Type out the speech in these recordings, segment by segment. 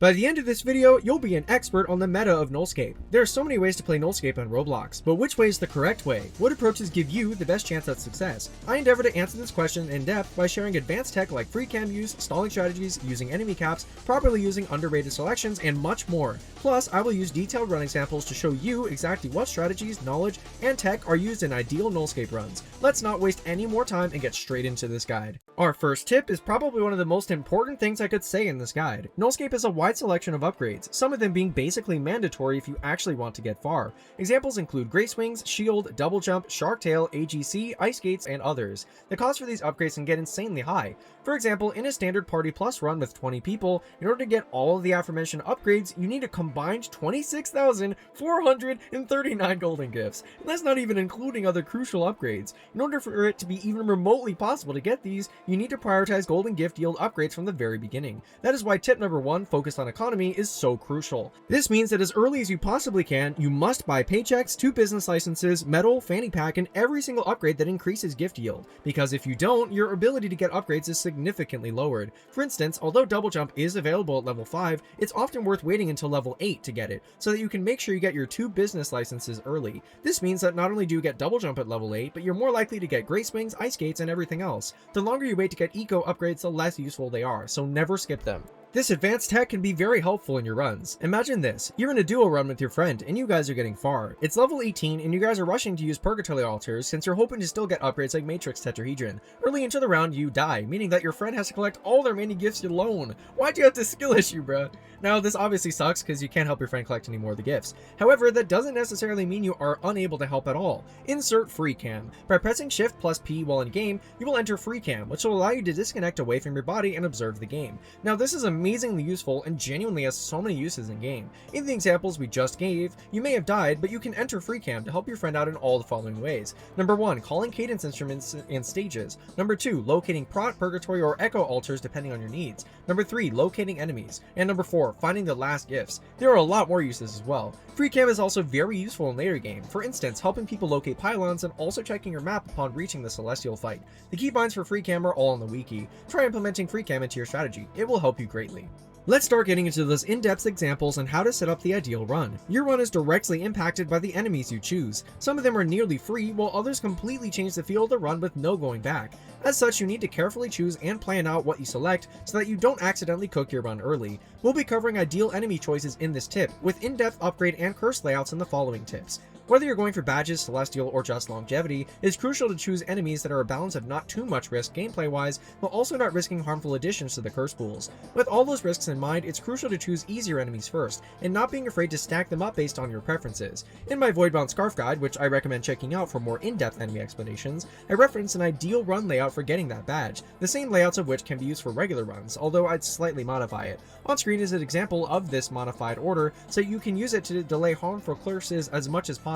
By the end of this video, you'll be an expert on the meta of Nullscape. There are so many ways to play Nullscape on Roblox, but which way is the correct way? What approaches give you the best chance at success? I endeavor to answer this question in depth by sharing advanced tech like Freecam use, stalling strategies, using enemy caps, properly using underrated selections, and much more. Plus, I will use detailed run examples to show you exactly what strategies, knowledge, and tech are used in ideal Nullscape runs. Let's not waste any more time and get straight into this guide. Our first tip is probably one of the most important things I could say in this guide. Nullscape is a wide selection of upgrades, some of them being basically mandatory if you actually want to get far. Examples include Grace Wings, Shield, Double Jump, Shark Tail, AGC, Ice Gates, and others. The cost for these upgrades can get insanely high. For example, in a standard Party Plus run with 20 people, in order to get all of the aforementioned upgrades, you need a combined 26,439 golden gifts. And that's not even including other crucial upgrades. In order for it to be even remotely possible to get these, you need to prioritize golden gift yield upgrades from the very beginning. That is why tip number 1, focused on economy, is so crucial. This means that as early as you possibly can, you must buy paychecks, 2 business licenses, metal, fanny pack, and every single upgrade that increases gift yield. Because if you don't, your ability to get upgrades is significantly lowered. For instance, although double jump is available at level 5, it's often worth waiting until level 8 to get it, so that you can make sure you get your 2 business licenses early. This means that not only do you get double jump at level 8, but you're more likely to get Grace Wings, Ice Gates, and everything else. The longer you wait to get eco upgrades, the less useful they are, so never skip them. This advanced tech can be very helpful in your runs. Imagine this, you're in a duo run with your friend and you guys are getting far. It's level 18 and you guys are rushing to use Purgatory Altars since you're hoping to still get upgrades like Matrix Tetrahedron. Early into the round you die, meaning that your friend has to collect all their mini gifts alone. Why'd you have this skill issue, bruh? Now this obviously sucks because you can't help your friend collect any more of the gifts. However, that doesn't necessarily mean you are unable to help at all. Insert Freecam. By pressing Shift plus P while in game, you will enter Freecam, which will allow you to disconnect away from your body and observe the game. Now this is amazingly useful and genuinely has so many uses in game. In the examples we just gave, you may have died, but you can enter Freecam to help your friend out in all the following ways. Number 1, calling cadence instruments and stages. Number 2, locating prot, purgatory, or echo altars depending on your needs. Number 3, locating enemies. And number 4, finding the last gifts. There are a lot more uses as well. Freecam is also very useful in later game, for instance helping people locate pylons and also checking your map upon reaching the celestial fight. The keybinds for Freecam are all in the wiki. Try implementing Freecam into your strategy, it will help you greatly. Let's start getting into those in-depth examples on how to set up the ideal run. Your run is directly impacted by the enemies you choose. Some of them are nearly free, while others completely change the feel of the run with no going back. As such, you need to carefully choose and plan out what you select so that you don't accidentally cook your run early. We'll be covering ideal enemy choices in this tip, with in-depth upgrade and curse layouts in the following tips. Whether you're going for badges, celestial, or just longevity, it's crucial to choose enemies that are a balance of not too much risk gameplay-wise, while also not risking harmful additions to the curse pools. With all those risks in mind, it's crucial to choose easier enemies first, and not being afraid to stack them up based on your preferences. In my Voidbound Scarf guide, which I recommend checking out for more in-depth enemy explanations, I reference an ideal run layout for getting that badge, the same layouts of which can be used for regular runs, although I'd slightly modify it. On screen is an example of this modified order, so you can use it to delay harmful curses as much as possible.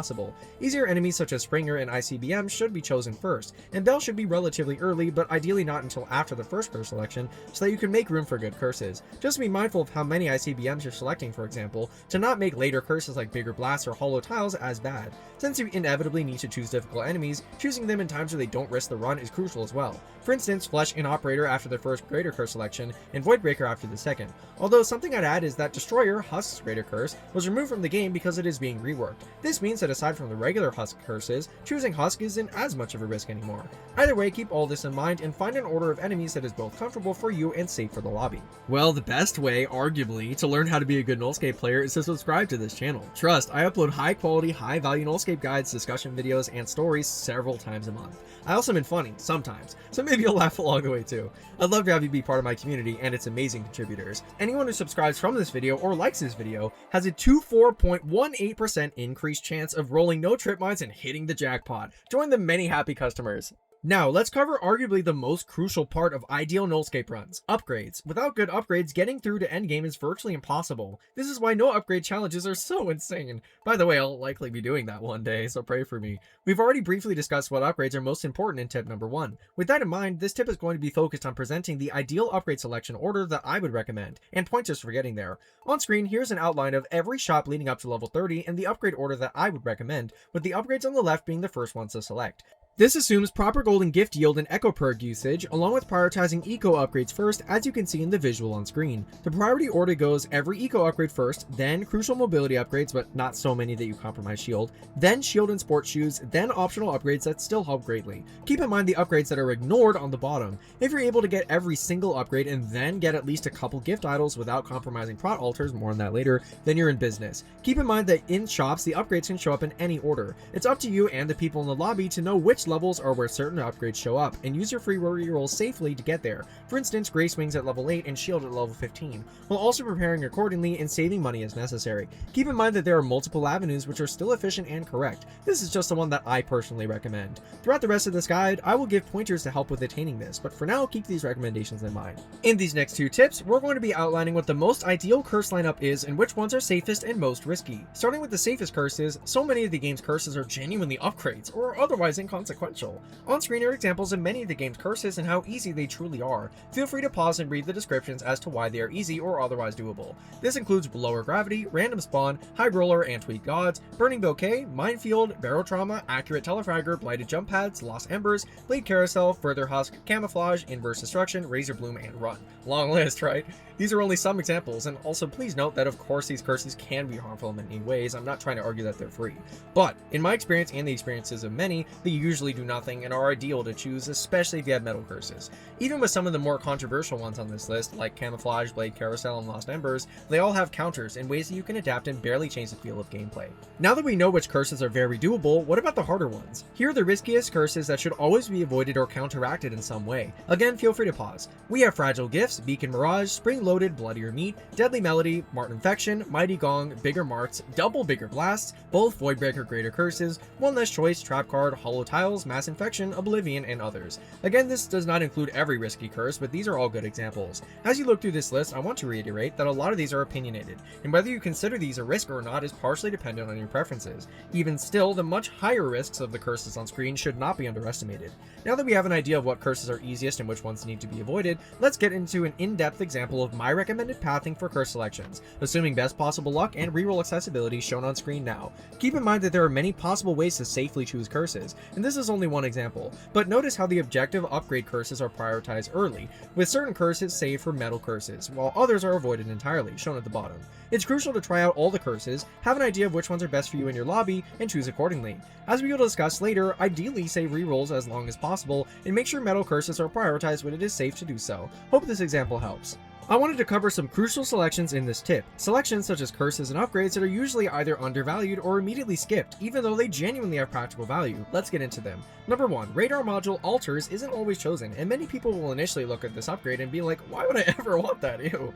Easier enemies such as Springer and ICBM should be chosen first, and Bell should be relatively early, but ideally not until after the first curse selection, so that you can make room for good curses. Just be mindful of how many ICBMs you're selecting, for example, to not make later curses like bigger blasts or hollow tiles as bad. Since you inevitably need to choose difficult enemies, choosing them in times where they don't risk the run is crucial as well. For instance, Flesh and Operator after the first greater curse selection, and Voidbreaker after the second. Although something I'd add is that Destroyer, Husk's greater curse, was removed from the game because it is being reworked. This means that aside from the regular Husk curses, choosing Husk isn't as much of a risk anymore. Either way, keep all this in mind and find an order of enemies that is both comfortable for you and safe for the lobby. Well, the best way, arguably, to learn how to be a good Nullscape player is to subscribe to this channel. Trust, I upload high quality, high value Nullscape guides, discussion videos, and stories several times a month. I also been funny, sometimes, so maybe you'll laugh along the way too. I'd love to have you be part of my community and its amazing contributors. Anyone who subscribes from this video or likes this video has a 24.18% increased chance of rolling no trip mines and hitting the jackpot. Join the many happy customers. Now, let's cover arguably the most crucial part of ideal Nullscape runs, upgrades. Without good upgrades, getting through to endgame is virtually impossible. This is why no upgrade challenges are so insane. By the way, I'll likely be doing that one day, so pray for me. We've already briefly discussed what upgrades are most important in tip number 1. With that in mind, this tip is going to be focused on presenting the ideal upgrade selection order that I would recommend, and pointers for getting there. On screen, here's an outline of every shop leading up to level 30 and the upgrade order that I would recommend, with the upgrades on the left being the first ones to select. This assumes proper golden gift yield and echo perk usage, along with prioritizing eco upgrades first, as you can see in the visual on screen. The priority order goes every eco upgrade first, then crucial mobility upgrades, but not so many that you compromise shield, then shield and sports shoes, then optional upgrades that still help greatly. Keep in mind the upgrades that are ignored on the bottom. If you're able to get every single upgrade and then get at least a couple gift idols without compromising prot altars, more on that later, then you're in business. Keep in mind that in shops, the upgrades can show up in any order. It's up to you and the people in the lobby to know which levels are where certain upgrades show up, and use your free rerolls safely to get there. For instance, Grace Wings at level 8 and Shield at level 15, while also preparing accordingly and saving money as necessary. Keep in mind that there are multiple avenues which are still efficient and correct. This is just the one that I personally recommend. Throughout the rest of this guide, I will give pointers to help with attaining this, but for now, keep these recommendations in mind. In these next 2 tips, we're going to be outlining what the most ideal curse lineup is and which ones are safest and most risky. Starting with the safest curses, so many of the game's curses are genuinely upgrades, or otherwise inconsequential. On screen are examples of many of the game's curses and how easy they truly are. Feel free to pause and read the descriptions as to why they are easy or otherwise doable. This includes lower gravity, random spawn, high roller and tweak gods, burning bouquet, minefield, barrel trauma, accurate telefragger, blighted jump pads, lost embers, blade carousel, further husk, camouflage, inverse destruction, razor bloom, and run. Long list, right? These are only some examples, and also please note that of course these curses can be harmful in many ways. I'm not trying to argue that they're free. But in my experience and the experiences of many, they usually do nothing and are ideal to choose, especially if you have metal curses. Even with some of the more controversial ones on this list, like camouflage, blade carousel, and lost embers, they all have counters and ways that you can adapt and barely change the feel of gameplay. Now that we know which curses are very doable, what about the harder ones? Here are the riskiest curses that should always be avoided or counteracted in some way. Again, feel free to pause. We have fragile gifts, beacon mirage, spring loaded, bloodier meat, deadly melody, mart infection, mighty gong, bigger marts, double bigger blasts, both voidbreaker greater curses, one less choice, trap card, hollow tiles, mass infection, oblivion, and others. Again, this does not include every risky curse, but these are all good examples. As you look through this list, I want to reiterate that a lot of these are opinionated, and whether you consider these a risk or not is partially dependent on your preferences. Even still, the much higher risks of the curses on screen should not be underestimated. Now that we have an idea of what curses are easiest and which ones need to be avoided, let's get into an in-depth example of my recommended pathing for curse selections, assuming best possible luck and reroll accessibility shown on screen now. Keep in mind that there are many possible ways to safely choose curses, and this is only one example, but notice how the objective upgrade curses are prioritized early, with certain curses saved for metal curses, while others are avoided entirely, shown at the bottom. It's crucial to try out all the curses, have an idea of which ones are best for you in your lobby, and choose accordingly. As we will discuss later, ideally save rerolls as long as possible, and make sure metal curses are prioritized when it is safe to do so. Hope this example helps. I wanted to cover some crucial selections in this tip, selections such as curses and upgrades that are usually either undervalued or immediately skipped, even though they genuinely have practical value. Let's get into them. Number 1, radar module altars isn't always chosen, and many people will initially look at this upgrade and be like, why would I ever want that? Ew.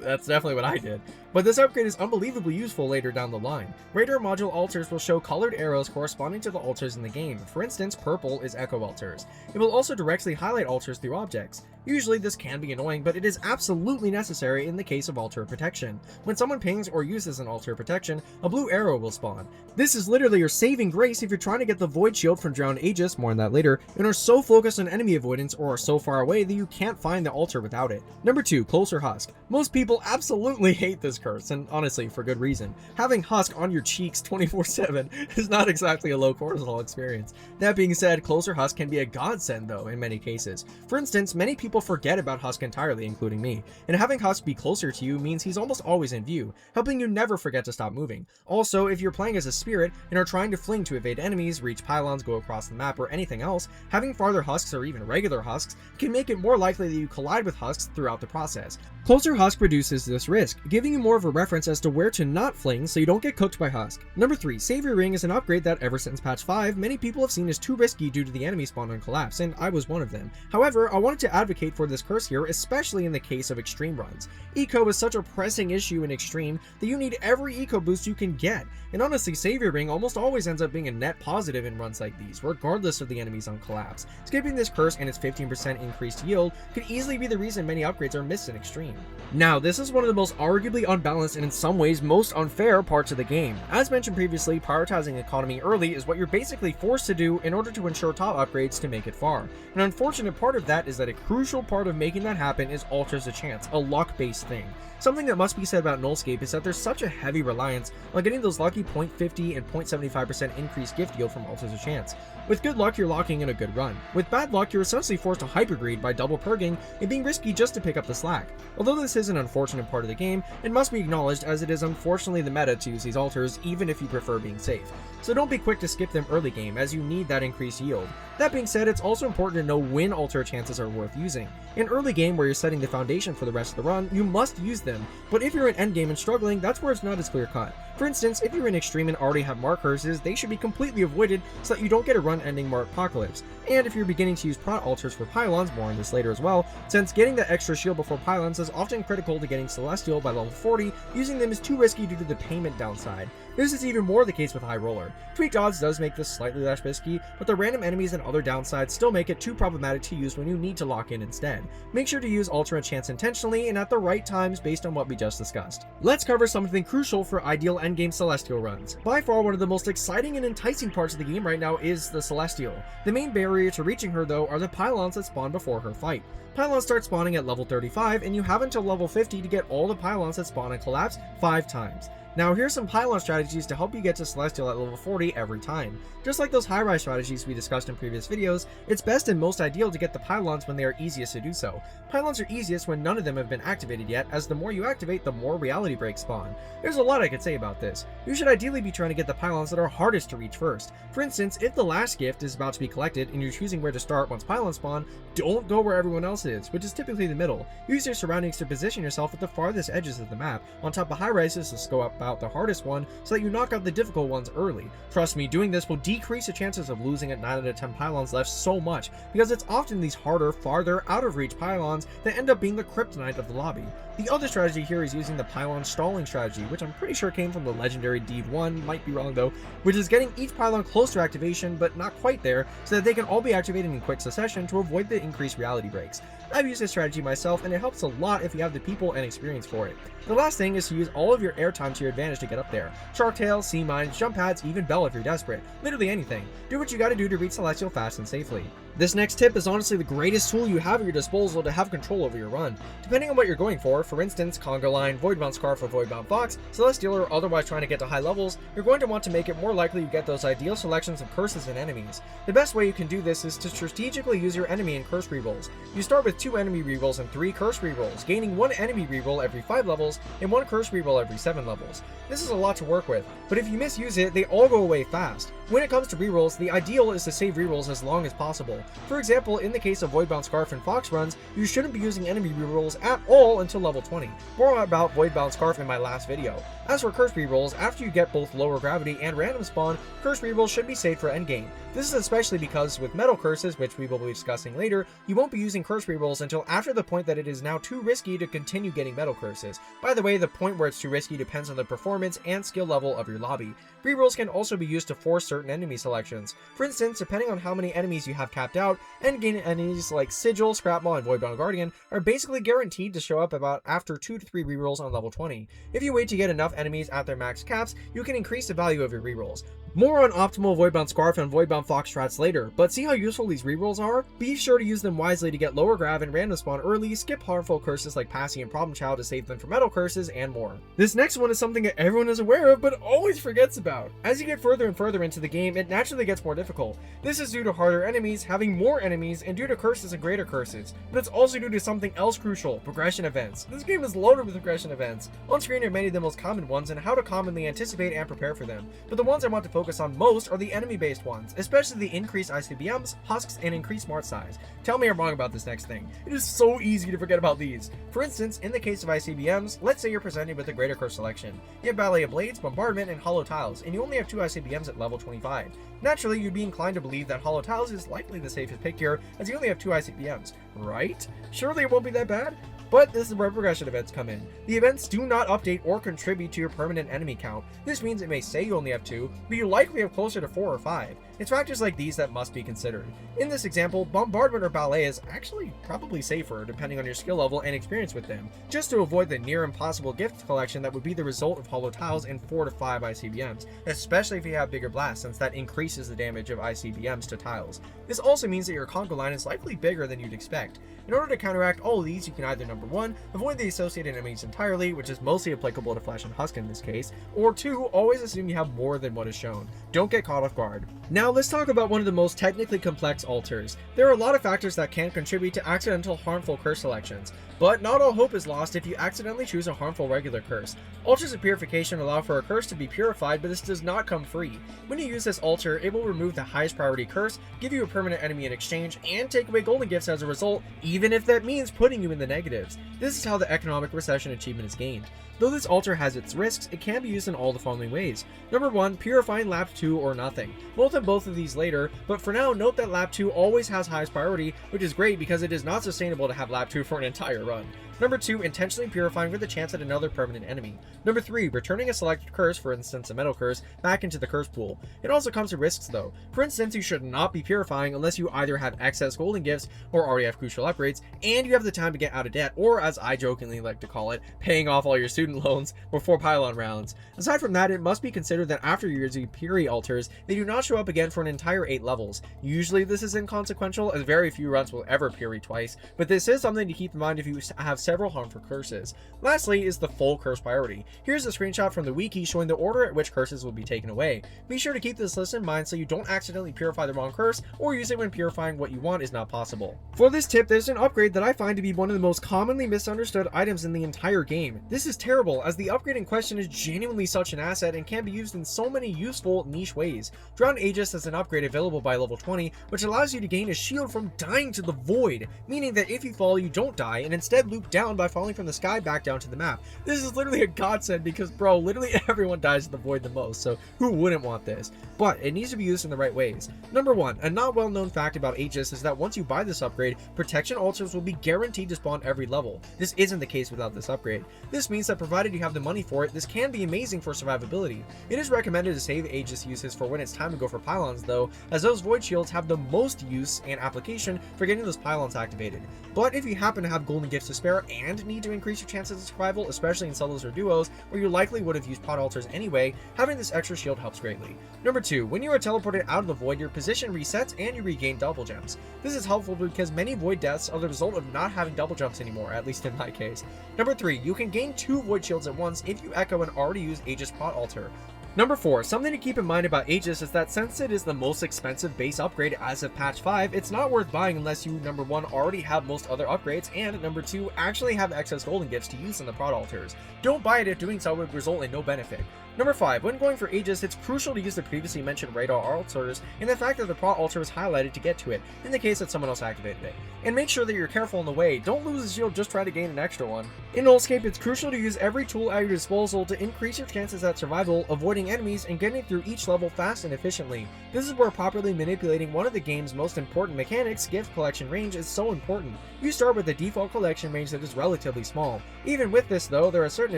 That's definitely what I did. But this upgrade is unbelievably useful later down the line. Radar module altars will show colored arrows corresponding to the altars in the game. For instance, purple is echo altars. It will also directly highlight altars through objects. Usually this can be annoying, but it is absolutely necessary in the case of altar protection. When someone pings or uses an altar protection, a blue arrow will spawn. This is literally your saving grace if you're trying to get the void shield from drowned Ægis, more on that later, and are so focused on enemy avoidance or are so far away that you can't find the altar without it. Number 2, closer husk. Most people absolutely hate this curse, and honestly, for good reason. Having husk on your cheeks 24/7 is not exactly a low cortisol experience. That being said, closer husk can be a godsend though in many cases. For instance, many people forget about husk entirely, including me, and having husk be closer to you means he's almost always in view, helping you never forget to stop moving. Also, if you're playing as a spirit and are trying to fling to evade enemies, reach pylons, go across the map, or anything else, having farther husks or even regular husks can make it more likely that you collide with husks throughout the process. Closer husk reduces this risk, giving you more of a reference as to where to not fling so you don't get cooked by husk. Number 3, Savior Ring is an upgrade that ever since patch 5, many people have seen as too risky due to the enemy spawn on collapse, and I was one of them. However, I wanted to advocate for this curse here, especially in the case of extreme runs. Eco is such a pressing issue in extreme that you need every eco boost you can get, and honestly, Savior Ring almost always ends up being a net positive in runs like these, regardless of the enemies on collapse. Skipping this curse and its 15% increased yield could easily be the reason many upgrades are missed in extreme. Now, this is one of the most arguably unbalanced and in some ways most unfair parts of the game. As mentioned previously, prioritizing economy early is what you're basically forced to do in order to ensure top upgrades to make it far. An unfortunate part of that is that a crucial part of making that happen is altars a chance, a luck-based thing. Something that must be said about Nullscape is that there's such a heavy reliance on getting those lucky 0.50 and 0.75% increased gift yield from altars of chance. With good luck, you're locking in a good run. With bad luck, you're essentially forced to hypergreed by double purging and being risky just to pick up the slack. Although this is an unfortunate part of the game, it must be acknowledged as it is unfortunately the meta to use these altars even if you prefer being safe. So don't be quick to skip them early game as you need that increased yield. That being said, it's also important to know when altar chances are worth using. In early game where you're setting the foundation for the rest of the run, you must use them, but if you're in endgame and struggling, that's where it's not as clear cut. For instance, if you're in extreme and already have mark curses, they should be completely avoided so that you don't get a run-ending mark apocalypse. And if you're beginning to use prot altars for pylons, more on this later as well, since getting that extra shield before pylons is often critical to getting celestial by level 40, using them is too risky due to the payment downside. This is even more the case with High Roller. Tweaked odds does make this slightly less risky, but the random enemies and other downsides still make it too problematic to use when you need to lock in instead. Make sure to use altar and chance intentionally and at the right times based on what we just discussed. Let's cover something crucial for ideal endgame celestial runs. By far one of the most exciting and enticing parts of the game right now is the celestial. The main barrier to reaching her though are the pylons that spawn before her fight. Pylons start spawning at level 35 and you have until level 50 to get all the pylons that spawn and collapse 5 times. Now here's some pylon strategies to help you get to celestial at level 40 every time. Just like those high-rise strategies we discussed in previous videos, it's best and most ideal to get the pylons when they are easiest to do so. Pylons are easiest when none of them have been activated yet, as the more you activate, the more reality breaks spawn. There's a lot I could say about this. You should ideally be trying to get the pylons that are hardest to reach first. For instance, if the last gift is about to be collected and you're choosing where to start once pylons spawn, don't go where everyone else is, which is typically the middle. Use your surroundings to position yourself at the farthest edges of the map, on top of high rises to scope out the hardest one so that you knock out the difficult ones early. Trust me, doing this will decrease the chances of losing at 9 out of 10 pylons left so much, because it's often these harder, farther, out of reach pylons that end up being the kryptonite of the lobby. The other strategy here is using the Pylon Stalling strategy, which I'm pretty sure came from the legendary Deed 1, might be wrong though, which is getting each pylon close to activation but not quite there so that they can all be activated in quick succession to avoid the increased reality breaks. I've used this strategy myself and it helps a lot if you have the people and experience for it. The last thing is to use all of your airtime to your advantage to get up there. Shark Tail, Sea Mines, Jump Pads, even Bell if you're desperate. Literally anything. Do what you gotta do to reach Celestial fast and safely. This next tip is honestly the greatest tool you have at your disposal to have control over your run. Depending on what you're going for instance, Conga Line, Voidbound Scarf, or Voidbound Fox, Celestial, or otherwise trying to get to high levels, you're going to want to make it more likely you get those ideal selections of curses and enemies. The best way you can do this is to strategically use your enemy and curse rerolls. You start with 2 enemy rerolls and 3 curse rerolls, gaining 1 enemy reroll every 5 levels and 1 curse reroll every 7 levels. This is a lot to work with, but if you misuse it, they all go away fast. When it comes to rerolls, the ideal is to save rerolls as long as possible. For example, in the case of Voidbound Scarf and Fox runs, you shouldn't be using enemy rerolls at all until level 20. More about Voidbound Scarf in my last video. As for curse rerolls, after you get both lower gravity and random spawn, curse rerolls should be saved for endgame. This is especially because with metal curses, which we will be discussing later, you won't be using curse rerolls until after the point that it is now too risky to continue getting metal curses. By the way, the point where it's too risky depends on the performance and skill level of your lobby. Rerolls can also be used to force certain enemy selections. For instance, depending on how many enemies you have capped out, endgame enemies like Sigil, Scrapmaw, and Voidbound Guardian are basically guaranteed to show up about after 2 to 3 rerolls on level 20. If you wait to get enough enemies at their max caps, you can increase the value of your rerolls. More on optimal Voidbound Scarf and Voidbound Fox strats later, but see how useful these rerolls are? Be sure to use them wisely to get lower grav and random spawn early, skip harmful curses like Passy and Problem Child to save them from metal curses, and more. This next one is something that everyone is aware of but always forgets about. As you get further and further into the game, it naturally gets more difficult. This is due to harder enemies, having more enemies, and due to curses and greater curses. But it's also due to something else crucial, progression events. This game is loaded with progression events. On screen are many of the most common ones and how to commonly anticipate and prepare for them. But the ones I want to focus on most are the enemy-based ones, especially the increased ICBMs, husks, and increased smart size. Tell me I'm wrong about this next thing. It is so easy to forget about these. For instance, in the case of ICBMs, let's say you're presented with a greater curse selection. You have Ballet of Blades, Bombardment, and Hollow Tiles, and you only have 2 ICBMs at level 25. Naturally, you'd be inclined to believe that Hollow Tiles is likely the safest pick here, as you only have 2 ICBMs, right? Surely it won't be that bad? But this is where progression events come in. The events do not update or contribute to your permanent enemy count. This means it may say you only have 2, but you likely have closer to 4 or 5. It's factors like these that must be considered. In this example, Bombardment or Ballet is actually probably safer depending on your skill level and experience with them, just to avoid the near impossible gift collection that would be the result of Hollow Tiles and 4 to 5 ICBMs, especially if you have bigger blasts, since that increases the damage of ICBMs to tiles. This also means that your Conga line is likely bigger than you'd expect. In order to counteract all of these, you can either number number 1, avoid the associated enemies entirely, which is mostly applicable to Flesh and Husk in this case, or 2, always assume you have more than what is shown. Don't get caught off guard. Now let's talk about one of the most technically complex altars. There are a lot of factors that can contribute to accidental harmful curse selections, but not all hope is lost if you accidentally choose a harmful regular curse. Altars of Purification allow for a curse to be purified, but this does not come free. When you use this altar, it will remove the highest priority curse, give you a permanent enemy in exchange, and take away golden gifts as a result, even if that means putting you in the negatives. This is how the Economic Recession achievement is gained. Though this altar has its risks, it can be used in all the following ways. Number 1, purifying lap 2 or nothing. We'll have both of these later, but for now note that lap 2 always has highest priority, which is great because it is not sustainable to have lap 2 for an entire run. Number 2, intentionally purifying for the chance at another permanent enemy. Number 3, returning a selected curse, for instance a metal curse, back into the curse pool. It also comes with risks though. For instance, you should not be purifying unless you either have excess golden gifts or already have crucial upgrades, and you have the time to get out of debt, or as I jokingly like to call it, paying off all your student loans before Pylon rounds. Aside from that, it must be considered that after you're using Puri altars, they do not show up again for an entire 8 levels. Usually this is inconsequential, as very few runs will ever Puri twice, but this is something to keep in mind if you have several harmful curses. Lastly is the full curse priority. Here's a screenshot from the wiki showing the order at which curses will be taken away. Be sure to keep this list in mind so you don't accidentally purify the wrong curse or use it when purifying what you want is not possible. For this tip, there's an upgrade that I find to be one of the most commonly misunderstood items in the entire game. This is terrible, as the upgrade in question is genuinely such an asset and can be used in so many useful niche ways. Drowned Ægis is an upgrade available by level 20, which allows you to gain a shield from dying to the void, meaning that if you fall you don't die and instead loop down by falling from the sky back down to the map. This is literally a godsend because bro, literally everyone dies in the void the most, so who wouldn't want this? But it needs to be used in the right ways. Number 1, a not well known fact about Ægis is that once you buy this upgrade, protection altars will be guaranteed to spawn every level. This isn't the case without this upgrade. This means that provided you have the money for it, this can be amazing for survivability. It is recommended to save Ægis uses for when it's time to go for pylons though, as those void shields have the most use and application for getting those pylons activated. But if you happen to have golden gifts to spare and need to increase your chances of survival, especially in solos or duos where you likely would have used pod altars anyway, having this extra shield helps greatly. Number 2, when you are teleported out of the void, your position resets and you regain double jumps. This is helpful because many void deaths are the result of not having double jumps anymore, at least in my case. Number 3, you can gain 2 void shields at once if you echo an already used Ægis pod altar. Number 4, something to keep in mind about Ægis is that since it is the most expensive base upgrade as of patch 5, it's not worth buying unless you, number 1, already have most other upgrades, and number 2, actually have excess golden gifts to use in the prod altars. Don't buy it if doing so would result in no benefit. Number 5, when going for Ægis, it's crucial to use the previously mentioned radar altars and the fact that the prod altar is highlighted to get to it, in the case that someone else activated it. And make sure that you're careful on the way, don't lose a shield, just try to gain an extra one. In Nullscape, it's crucial to use every tool at your disposal to increase your chances at survival, avoiding enemies, and getting through each level fast and efficiently. This is where properly manipulating one of the game's most important mechanics, gift collection range, is so important. You start with a default collection range that is relatively small. Even with this though, there are certain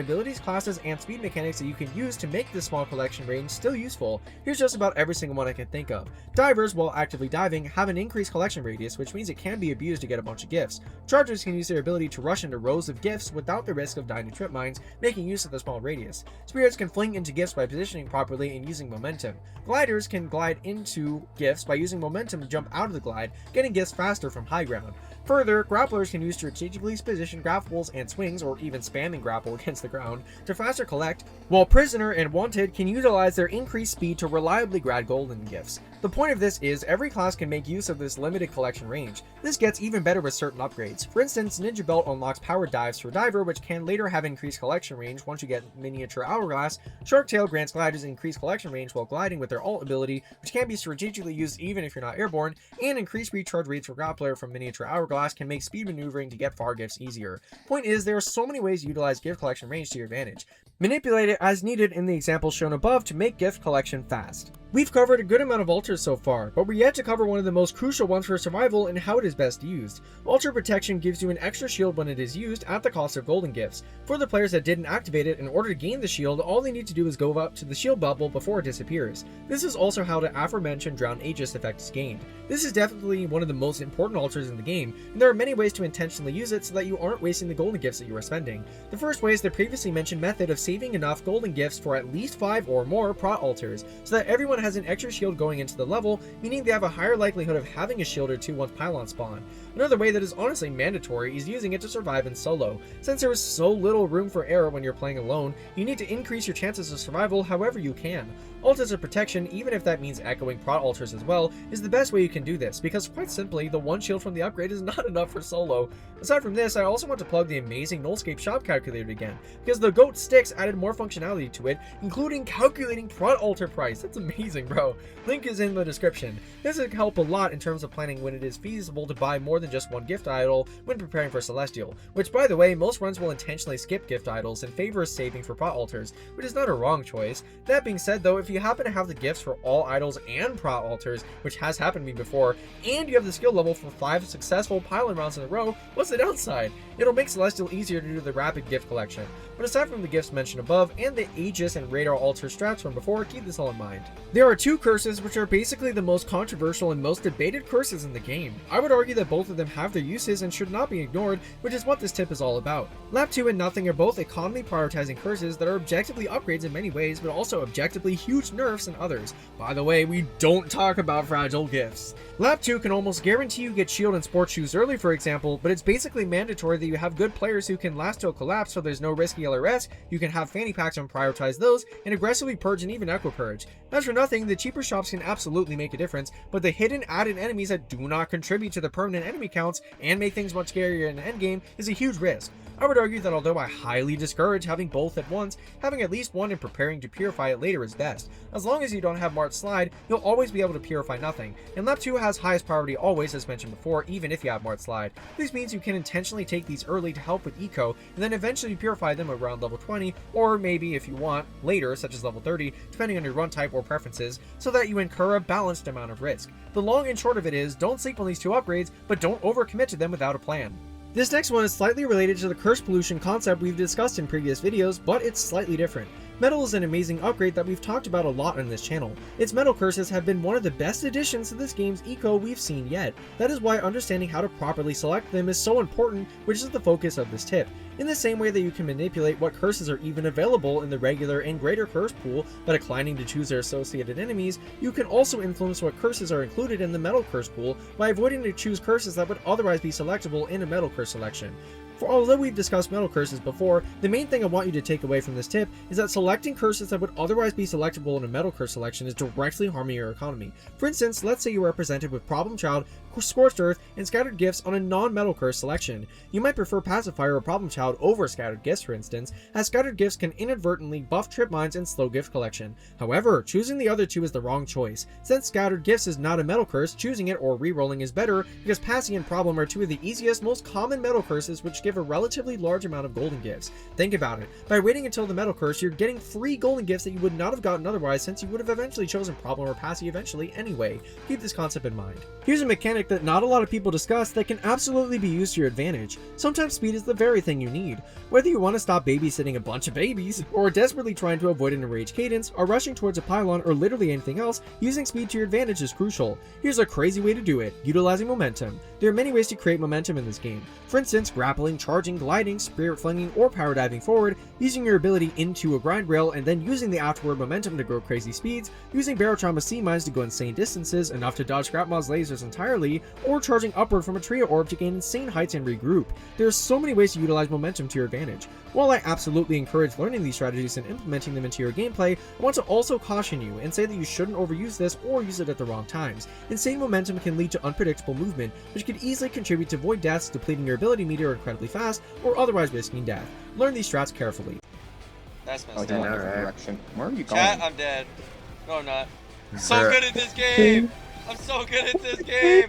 abilities, classes, and speed mechanics that you can use to make this small collection range still useful. Here's just about every single one I can think of. Divers, while actively diving, have an increased collection radius, which means it can be abused to get a bunch of gifts. Chargers can use their ability to rush into rows of gifts without the risk of dying to trip mines, making use of the small radius. Spirits can fling into gifts by positioning properly and using momentum. Gliders can glide into gifts by using momentum to jump out of the glide, getting gifts faster from high ground. Further, grapplers can use strategically positioned grapples and swings, or even spamming grapple against the ground, to faster collect, while Prisoner and Wanted can utilize their increased speed to reliably grab golden gifts. The point of this is every class can make use of this limited collection range. This gets even better with certain upgrades. For instance, Ninja Belt unlocks powered dives for Diver, which can later have increased collection range once you get Miniature Hourglass. Shark Tail grants gliders increased collection range while gliding with their ult ability, which can be strategically used even if you're not airborne, and increased recharge rates for Grappler from Miniature Hourglass can make speed maneuvering to get far gifts easier. Point is, there are so many ways to utilize gift collection range to your advantage. Manipulate it as needed in the examples shown above to make gift collection fast. We've covered a good amount of altars so far, but we're yet to cover one of the most crucial ones for survival and how it is best used. Altar Protection gives you an extra shield when it is used at the cost of golden gifts. For the players that didn't activate it, in order to gain the shield, all they need to do is go up to the shield bubble before it disappears. This is also how the aforementioned Drowned Ægis effect is gained. This is definitely one of the most important altars in the game, and there are many ways to intentionally use it so that you aren't wasting the golden gifts that you are spending. The first way is the previously mentioned method of saving enough golden gifts for at least 5 or more prot altars, so that everyone has an extra shield going into the level, meaning they have a higher likelihood of having a shield or 2 once pylons spawn. Another way that is honestly mandatory is using it to survive in solo. Since there is so little room for error when you're playing alone, you need to increase your chances of survival however you can. Ult as a protection, even if that means echoing prot altars as well, is the best way you can do this, because quite simply, the one shield from the upgrade is not enough for solo. Aside from this, I also want to plug the amazing Nullscape shop calculator again, because the goat sticks added more functionality to it, including calculating prot altar price. That's amazing, bro. Link is in the description. This will help a lot in terms of planning when it is feasible to buy more than just one gift idol when preparing for Celestial, which by the way, most runs will intentionally skip gift idols in favor of saving for prot altars, which is not a wrong choice. That being said though, if you happen to have the gifts for all idols and prot altars, which has happened to me before, and you have the skill level for 5 successful pylon rounds in a row, what's the downside? It'll make Celestial easier to do the rapid gift collection. But aside from the gifts mentioned above, and the Ægis and Radar altar strats from before, keep this all in mind. There are 2 curses which are basically the most controversial and most debated curses in the game. I would argue that both of them have their uses and should not be ignored, which is what this tip is all about. Lap 2 and Nothing are both economy prioritizing curses that are objectively upgrades in many ways, but also objectively huge nerfs in others. By the way, we don't talk about fragile gifts. Lap 2 can almost guarantee you get shield and sports shoes early, for example, but it's basically mandatory that you have good players who can last till collapse so there's no risky LRS, you can have fanny packs and prioritize those, and aggressively purge and even echo purge. As for Nothing, the cheaper shops can absolutely make a difference, but the hidden added enemies that do not contribute to the permanent enemy counts and make things much scarier in the endgame is a huge risk. I would argue that although I highly discourage having both at once, having at least one and preparing to purify it later is best. As long as you don't have March Slide, you'll always be able to purify Nothing, and Lap 2 has highest priority always, as mentioned before, even if you have March Slide. This means you can intentionally take these early to help with eco, and then eventually purify them around level 20, or maybe if you want, later, such as level 30, depending on your run type or preferences, so that you incur a balanced amount of risk. The long and short of it is, don't sleep on these 2 upgrades, but don't overcommit to them without a plan. This next one is slightly related to the curse pollution concept we've discussed in previous videos, but it's slightly different. Metal is an amazing upgrade that we've talked about a lot on this channel. Its metal curses have been one of the best additions to this game's eco we've seen yet. That is why understanding how to properly select them is so important, which is the focus of this tip. In the same way that you can manipulate what curses are even available in the regular and greater curse pool by declining to choose their associated enemies, you can also influence what curses are included in the metal curse pool by avoiding to choose curses that would otherwise be selectable in a metal curse selection. For although we've discussed metal curses before, the main thing I want you to take away from this tip is that selecting curses that would otherwise be selectable in a metal curse selection is directly harming your economy. For instance, let's say you are presented with Problem Child, Scorched Earth, and Scattered Gifts on a non-metal curse selection. You might prefer Pacifier or Problem Child over Scattered Gifts, for instance, as Scattered Gifts can inadvertently buff trip mines and slow gift collection. However, choosing the other 2 is the wrong choice. Since Scattered Gifts is not a metal curse, choosing it or re-rolling is better, because Passing and Problem are 2 of the easiest, most common metal curses which give a relatively large amount of golden gifts. Think about it. By waiting until the metal curse, you're getting free golden gifts that you would not have gotten otherwise, since you would have eventually chosen Problem or Passy eventually anyway. Keep this concept in mind. Here's a mechanic that not a lot of people discuss that can absolutely be used to your advantage. Sometimes speed is the very thing you need. Whether you want to stop babysitting a bunch of babies, or desperately trying to avoid an enraged cadence, or rushing towards a pylon, or literally anything else, using speed to your advantage is crucial. Here's a crazy way to do it: utilizing momentum. There are many ways to create momentum in this game. For instance, grappling, charging, gliding, spirit flinging, or power diving forward, using your ability into a grind rail and then using the afterward momentum to grow crazy speeds, using Barotrauma sea mines to go insane distances, enough to dodge Scrap Mob's lasers entirely, or charging upward from a trio orb to gain insane heights and regroup. There are so many ways to utilize momentum to your advantage. While I absolutely encourage learning these strategies and implementing them into your gameplay, I want to also caution you and say that you shouldn't overuse this or use it at the wrong times. Insane momentum can lead to unpredictable movement, which could easily contribute to void deaths, depleting your ability meter incredibly fast, or otherwise risking death. Learn these strats carefully. That's messed Okay, up. direction. Where are you going? Chat, I'm dead. No, I'm not. So good at this game! I'm so good at this game!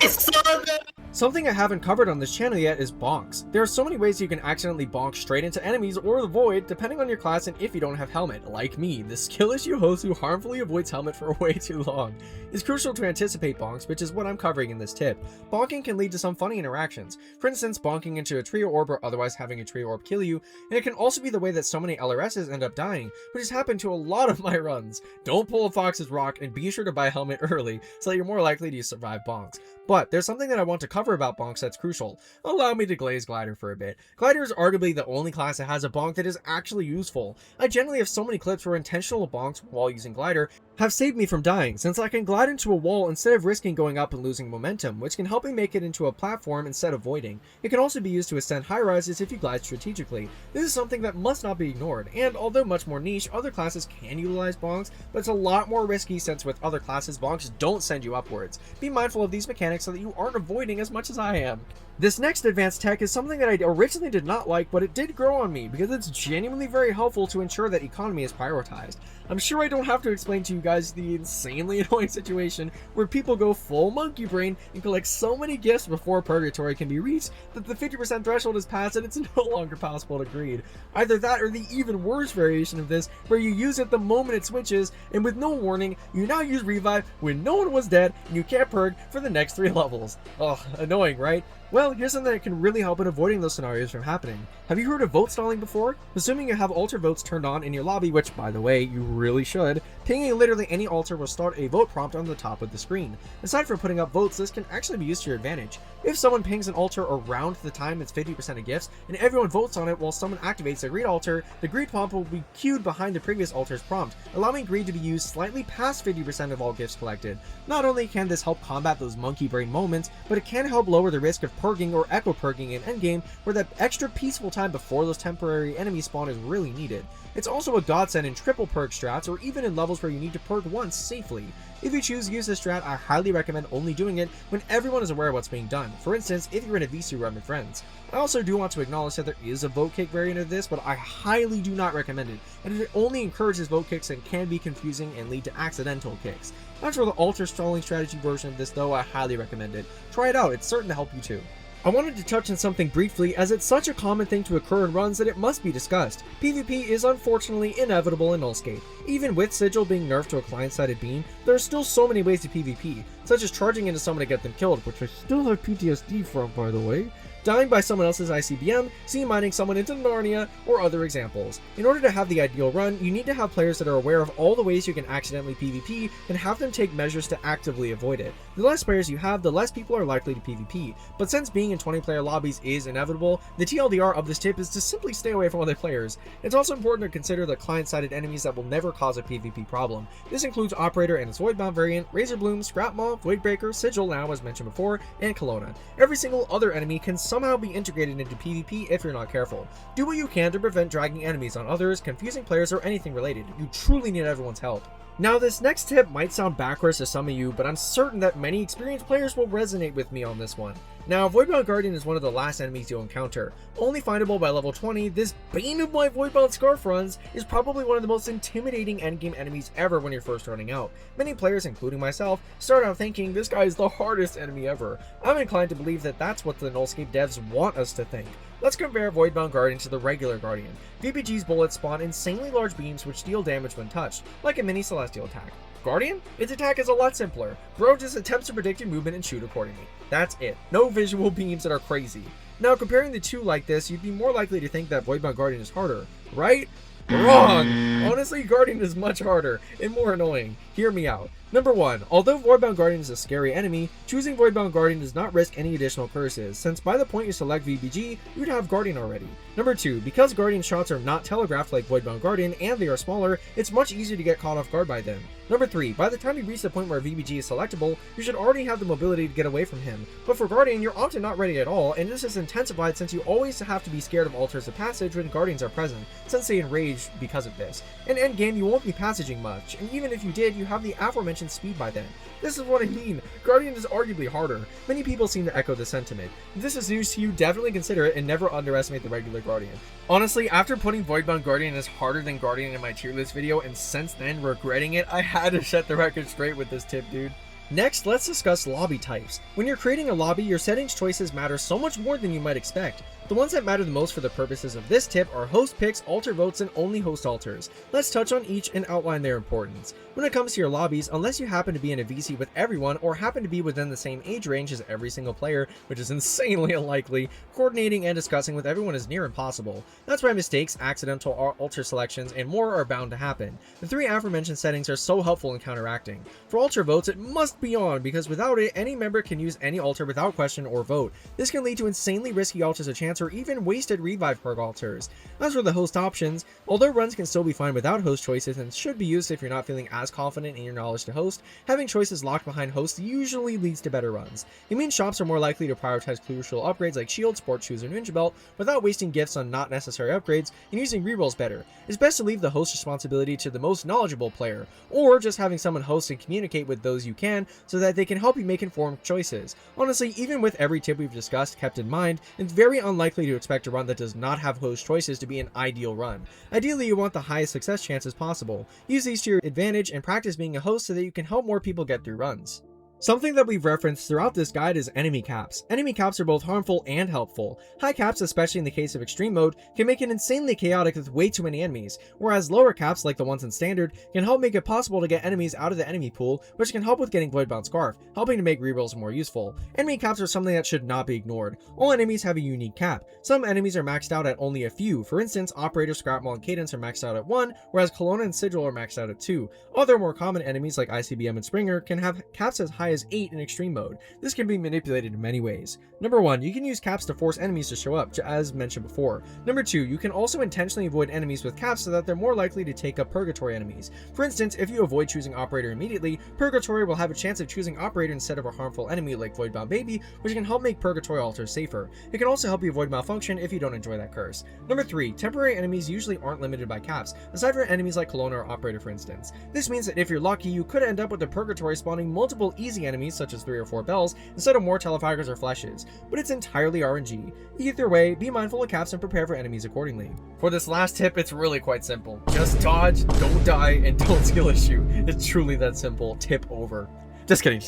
It's so good! Something I haven't covered on this channel yet is bonks. There are so many ways you can accidentally bonk straight into enemies or the void, depending on your class and if you don't have helmet, like me, the skill issue host who harmfully avoids helmet for way too long. It's crucial to anticipate bonks, which is what I'm covering in this tip. Bonking can lead to some funny interactions. For instance, bonking into a trio orb or otherwise having a trio orb kill you, and it can also be the way that so many LRSs end up dying, which has happened to a lot of my runs. Don't pull a Foxesrock and be sure to buy a helmet early, so that you're more likely to survive bonks. But there's something that I want to cover cover about bonks that's crucial. Allow me to glaze glider for a bit. Glider is arguably the only class that has a bonk that is actually useful. I generally have so many clips where intentional bonks while using glider have saved me from dying, since I can glide into a wall instead of risking going up and losing momentum, which can help me make it into a platform instead of voiding. It can also be used to ascend high rises if you glide strategically. This is something that must not be ignored, and although much more niche, other classes can utilize bonks, but it's a lot more risky since with other classes, bonks don't send you upwards. Be mindful of these mechanics so that you aren't avoiding as much as I am. This next advanced tech is something that I originally did not like, but it did grow on me because it's genuinely very helpful to ensure that economy is prioritized. I'm sure I don't have to explain to you guys the insanely annoying situation where people go full monkey brain and collect so many gifts before purgatory can be reached that the 50% threshold is passed and it's no longer possible to greed. Either that or the even worse variation of this where you use it the moment it switches, and with no warning, you now use revive when no one was dead and you can't purg for the next 3 levels. Ugh, annoying, right? Well, here's something that can really help in avoiding those scenarios from happening. Have you heard of Votestalling before? Assuming you have altar votes turned on in your lobby, which, by the way, you really should, pinging literally any altar will start a vote prompt on the top of the screen. Aside from putting up votes, this can actually be used to your advantage. If someone pings an altar around the time it's 50% of gifts, and everyone votes on it while someone activates the greed altar, the greed prompt will be queued behind the previous altar's prompt, allowing greed to be used slightly past 50% of all gifts collected. Not only can this help combat those monkey brain moments, but it can help lower the risk of purging or echo purging in endgame, where that extra peaceful time before those temporary enemies spawn is really needed. It's also a godsend in triple purg strats, or even in levels where you need to purg once safely. If you choose to use this strat, I highly recommend only doing it when everyone is aware of what's being done. For instance, if you're in a VC run with friends. I also do want to acknowledge that there is a vote kick variant of this, but I highly do not recommend it, and it only encourages vote kicks and can be confusing and lead to accidental kicks. As for the altar stalling strategy version of this though, I highly recommend it. Try it out, it's certain to help you too. I wanted to touch on something briefly as it's such a common thing to occur in runs that it must be discussed. PvP is unfortunately inevitable in Nullscape. Even with Sigil being nerfed to a client-sided beam, there are still so many ways to PvP, such as charging into someone to get them killed, which I still have PTSD from, by the way, dying by someone else's ICBM, C-mining someone into Narnia, or other examples. In order to have the ideal run, you need to have players that are aware of all the ways you can accidentally PvP and have them take measures to actively avoid it. The less players you have, the less people are likely to PvP, but since being in 20-player lobbies is inevitable, the TLDR of this tip is to simply stay away from other players. It's also important to consider the client-sided enemies that will never cause a PvP problem. This includes Operator and its Voidbound variant, Razor Bloom, Scrap Maw, Voidbreaker, Sigil now as mentioned before, and Kelowna. Every single other enemy can somehow be integrated into PvP if you're not careful. Do what you can to prevent dragging enemies on others, confusing players, or anything related. You truly need everyone's help. Now this next tip might sound backwards to some of you, but I'm certain that many experienced players will resonate with me on this one. Now, Voidbound Guardian is one of the last enemies you'll encounter. Only findable by level 20, this bane of my Voidbound Scarf runs is probably one of the most intimidating endgame enemies ever when you're first running out. Many players, including myself, start out thinking this guy is the hardest enemy ever. I'm inclined to believe that that's what the Nullscape devs want us to think. Let's compare Voidbound Guardian to the regular Guardian. VBG's bullets spawn insanely large beams which deal damage when touched, like a mini celestial attack. Guardian? Its attack is a lot simpler. Bro just attempts to predict your movement and shoot accordingly. That's it. No visual beams that are crazy. Now comparing the two like this, you'd be more likely to think that Voidbound Guardian is harder, right? Wrong! Honestly, Guardian is much harder and more annoying. Hear me out. Number 1, although Voidbound Guardian is a scary enemy, choosing Voidbound Guardian does not risk any additional curses, since by the point you select VBG, you'd have Guardian already. Number 2, because Guardian shots are not telegraphed like Voidbound Guardian and they are smaller, it's much easier to get caught off guard by them. Number 3, by the time you reach the point where VBG is selectable, you should already have the mobility to get away from him. But for Guardian, you're often not ready at all, and this is intensified since you always have to be scared of altars of passage when Guardians are present, since they enrage because of this. In endgame, you won't be passaging much, and even if you did, you have the aforementioned speed by then. This is what I mean. Guardian is arguably harder. Many people seem to echo the sentiment. If this is news to you, definitely consider it and never underestimate the regular Guardian. Honestly, after putting Voidbound Guardian as harder than Guardian in my tier list video and since then regretting it, I had to set the record straight with this tip, dude. Next, let's discuss lobby types. When you're creating a lobby, your settings choices matter so much more than you might expect. The ones that matter the most for the purposes of this tip are host picks, altar votes, and only host altars. Let's touch on each and outline their importance. When it comes to your lobbies, unless you happen to be in a VC with everyone or happen to be within the same age range as every single player, which is insanely unlikely, coordinating and discussing with everyone is near impossible. That's why mistakes, accidental altar selections, and more are bound to happen. The three aforementioned settings are so helpful in counteracting. For altar votes, it must be on, because without it, any member can use any altar without question or vote. This can lead to insanely risky altars of chance or even wasted revive perk altars. As for the host options, although runs can still be fine without host choices and should be used if you're not feeling as confident in your knowledge to host, having choices locked behind hosts usually leads to better runs. It means shops are more likely to prioritize crucial upgrades like shield, sport shoes, or ninja belt without wasting gifts on not necessary upgrades and using rerolls better. It's best to leave the host responsibility to the most knowledgeable player, or just having someone host and communicate with those you can so that they can help you make informed choices. Honestly, even with every tip we've discussed kept in mind, it's very unlikely to expect a run that does not have host choices to be an ideal run. Ideally, you want the highest success chances possible. Use these to your advantage and practice being a host so that you can help more people get through runs. Something that we've referenced throughout this guide is enemy caps. Enemy caps are both harmful and helpful. High caps, especially in the case of extreme mode, can make it insanely chaotic with way too many enemies, whereas lower caps, like the ones in standard, can help make it possible to get enemies out of the enemy pool, which can help with getting Voidbound Scarf, helping to make rerolls more useful. Enemy caps are something that should not be ignored. All enemies have a unique cap. Some enemies are maxed out at only a few. For instance, Operator, Scrapmaw, and Cadence are maxed out at 1, whereas Kelowna and Sigil are maxed out at 2. Other more common enemies like ICBM and Springer can have caps as high as 8 in extreme mode. This can be manipulated in many ways. Number 1, you can use caps to force enemies to show up, as mentioned before. Number 2, you can also intentionally avoid enemies with caps so that they're more likely to take up Purgatory enemies. For instance, if you avoid choosing Operator immediately, Purgatory will have a chance of choosing Operator instead of a harmful enemy like Voidbound Baby, which can help make Purgatory altars safer. It can also help you avoid malfunction if you don't enjoy that curse. Number 3, temporary enemies usually aren't limited by caps, aside from enemies like Kelowna or Operator for instance. This means that if you're lucky, you could end up with the Purgatory spawning multiple easy enemies such as 3 or 4 bells instead of more Telefighters or Fleshes, but it's entirely RNG. Either way, be mindful of caps and prepare for enemies accordingly. For this last tip, it's really quite simple. Just dodge, don't die, and don't skill issue. It's truly that simple. Tip over. Just kidding.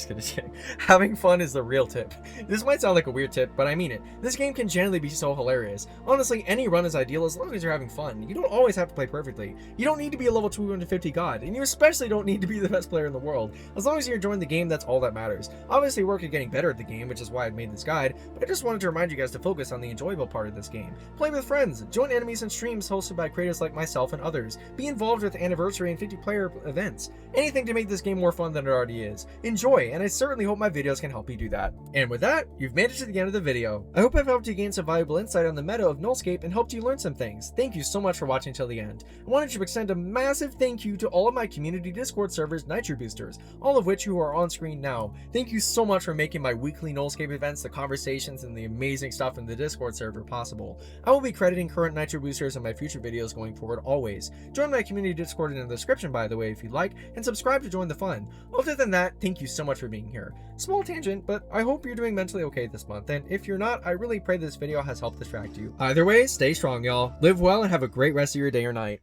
Having fun is the real tip. This might sound like a weird tip, but I mean it. This game can generally be so hilarious. Honestly, any run is ideal as long as you're having fun. You don't always have to play perfectly. You don't need to be a level 250 god, and you especially don't need to be the best player in the world. As long as you're enjoying the game, that's all that matters. Obviously, work at getting better at the game, which is why I've made this guide, but I just wanted to remind you guys to focus on the enjoyable part of this game. Play with friends, join enemies and streams hosted by creators like myself and others. Be involved with anniversary and 50-player events. Anything to make this game more fun than it already is. Enjoy, and I certainly hope my videos can help you do that. And with that, you've made it to the end of the video. I hope I've helped you gain some valuable insight on the meta of Nullscape and helped you learn some things. Thank you so much for watching till the end. I wanted to extend a massive thank you to all of my community Discord servers Nitro Boosters, all of which who are on screen now. Thank you so much for making my weekly Nullscape events, the conversations, and the amazing stuff in the Discord server possible. I will be crediting current Nitro Boosters in my future videos going forward always. Join my community Discord in the description by the way if you'd like, and subscribe to join the fun. Other than that, thank you so much for being here. Small tangent, but I hope you're doing mentally okay this month, and if you're not, I really pray this video has helped distract you. Either way, stay strong y'all, live well, and have a great rest of your day or night.